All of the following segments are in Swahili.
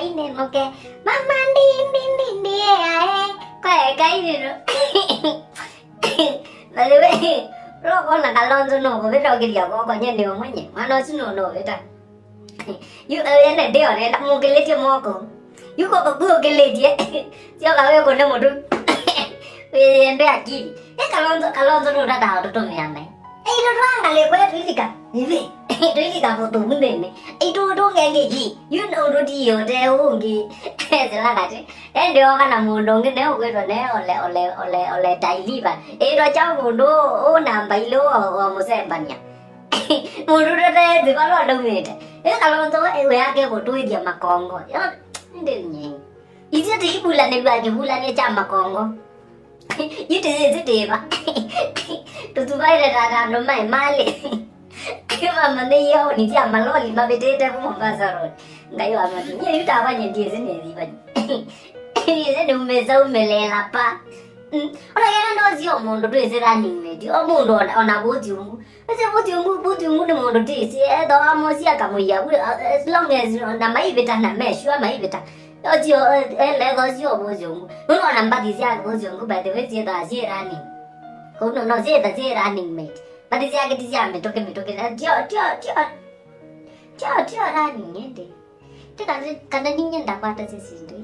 ini oke. Mama din dia kayak gitu. Lalu lo kok nak kalon tu no, kita lagi dia kok konyol dia mana? Mana tu no kita. You ada dia orang nak mau kelih dia mau kok. You kok aku kelih dia. Dia kalau kau nak mau tu, yang dia lagi. Kalon tu no dah tahu tu ni yang ni. Itu orang kalau kau Rilika, ini Rilika foto mana ni? Itu orang lagi. You know tu dia dia orang lagi. Jelas kan? Dia orang nak mundong ni dia orang ni oleh daily ban. Itu jauh mundong, nampai lo, musim banyak. Mundong tu kalau ada ni. Kalau tu awak ke foto dia makong ko. Ini ni. Itu tu bulan ni jam makong ko. Itu dia ba. Tu bayar dah no mai male. Kau mana ya? Ni dia malu lima bete dah pun pasar. Gayu amat ni itu apa yang dia sini ni ban. Ini saya dumbe jauh melelapa. Orang yang nak siapa mundur tu saya running me. Dia mundur orang bujung. Saya bujung ni mundur tu saya dah masih agak mulia. As long as nama ibu tak nama siapa nama ibu tak. Dia lepas siapa bujung. Orang nampak dia siapa bujung. Kau betul betul dah saya running. Kau nak saya dah saya running me. Tadi saya kita siapa betul dia running ni deh. Dia kan ni yang dapat aja sendiri.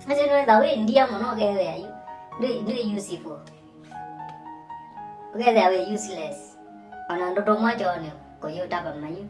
Macam mana tahu India mana kaya dia useful. Kaya dia useless. Orang tu rumah jauh ni, kau dapat mana?